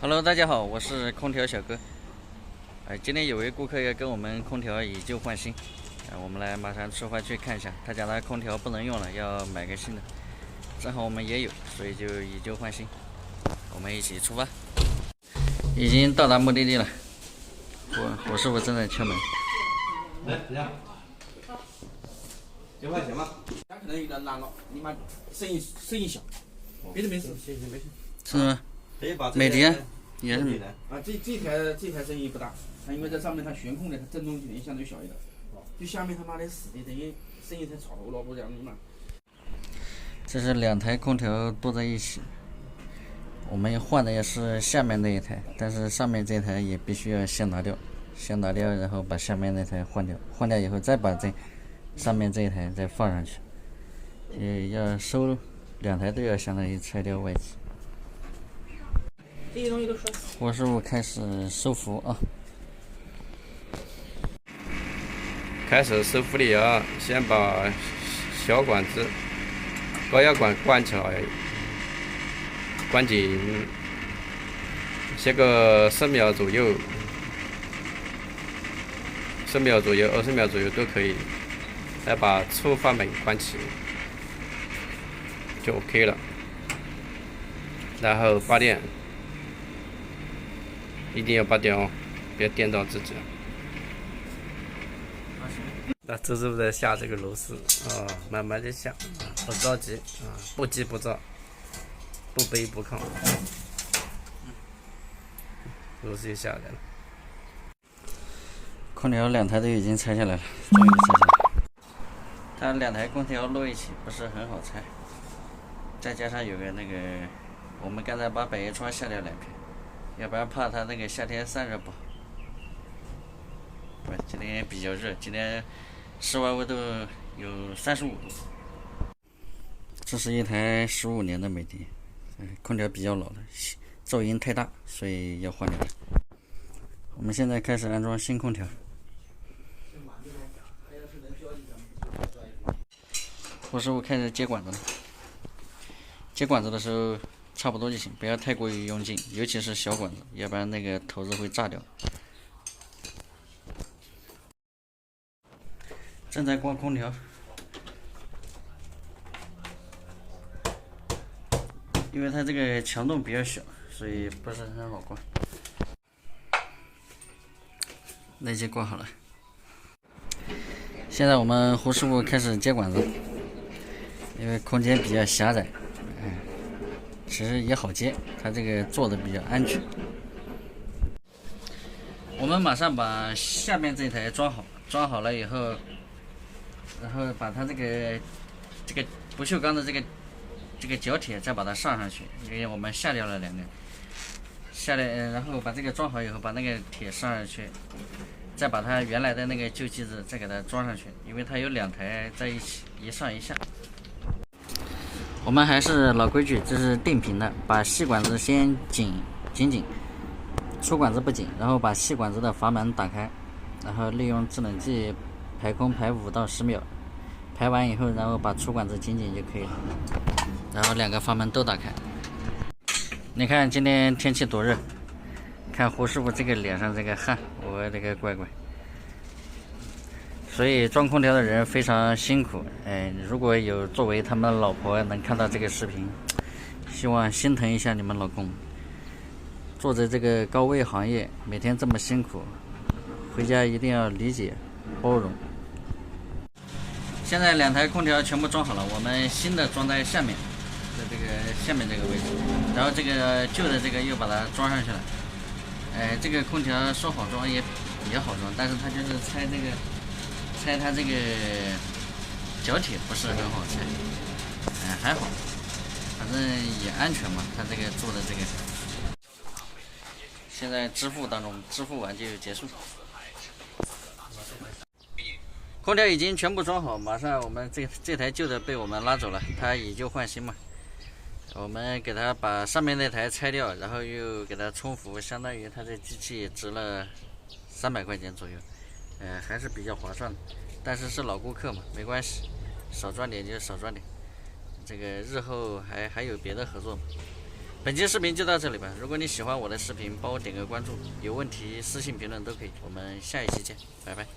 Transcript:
Hello，大家好，我是空调小哥。今天有位顾客要跟我们空调以旧换新，我们来马上出发去看一下。他讲他空调不能用了，要买个新的，正好我们也有，所以就以旧换新。我们一起出发。已经到达目的地了，我师傅正在敲门。来，这样，9块钱嘛。他可能有点懒了，你妈声音小，别的没事，行，没事。是吗？可以把美的也是啊，这台声音不大，它因为在上面它悬空的，它振动肯定相对小一点。就下面他妈的死的，等于声音太吵了，我老婆这样子嘛。这是2台空调掇在一起，我们换的也是下面那一台，但是上面这台也必须要先拿掉，然后把下面那台换掉，换掉以后再把这上面这一台再放上去，要收2台都要相当于拆掉外机。这些东西都摔死。我师傅开始收服啊，开始收浮力啊，先把小管子、高压管关起来，关紧，歇个10秒左右，10秒左右、20秒左右都可以。再把出阀门关起，就 OK 了。然后拔电，一定要拔电哦，别电到自己。那这是不是在下这个螺丝啊？慢慢的下，不着急啊，不急不躁，不卑不亢。螺丝就下来了。空调2台都已经拆下来了，终于拆下来了。它2台空调摞一起不是很好拆，再加上有个那个，我们刚才把百叶窗下掉2片，要不然怕它那个夏天散热不好。今天比较热，今天室外温度有35度。这是一台15年的美的，空调比较老了，噪音太大，所以要换掉。我们现在开始安装新空调。我师傅开始接管子了，接管子的时候差不多就行，不要太过于用劲，尤其是小管子，要不然那个头子会炸掉。正在关空调，因为它这个强度比较小，所以不是很好关。内接关好了，现在我们胡师傅开始接管子，因为空间比较狭窄，其实也好接，它这个做的比较安全。我们马上把下面这台装好了以后，然后把它这个不锈钢的这个角铁再把它上上去，因为我们下掉了2个，然后把这个装好以后，把那个铁上上去，再把它原来的那个旧机子再给它装上去，因为它有2台在一起，一上一下。我们还是老规矩，这是定频的，把细管子先紧，粗管子不紧，然后把细管子的阀门打开，然后利用制冷剂排空排5到10秒，排完以后，然后把粗管子紧就可以了，然后2个阀门都打开。你看今天天气多热，看胡师傅这个脸上这个汗，我这个乖乖。所以装空调的人非常辛苦，如果有作为他们的老婆能看到这个视频，希望心疼一下你们老公。做着这个高危行业，每天这么辛苦，回家一定要理解包容。现在2台空调全部装好了，我们新的装在下面，在这个下面这个位置，然后这个旧的这个又把它装上去了。这个空调说好装也好装，但是它就是拆它这个角铁不是很好拆，还好，反正也安全嘛。它这个做的这个，现在支付当中，支付完就结束。空调已经全部装好，马上我们这台旧的被我们拉走了，它以旧换新嘛。我们给它把上面那台拆掉，然后又给它充服，相当于它这机器值了300块钱左右，还是比较划算的。但是是老顾客嘛，没关系，少赚点就少赚点。这个日后还有别的合作嘛。本期视频就到这里吧。如果你喜欢我的视频，帮我点个关注，有问题私信评论都可以。我们下一期见，拜拜。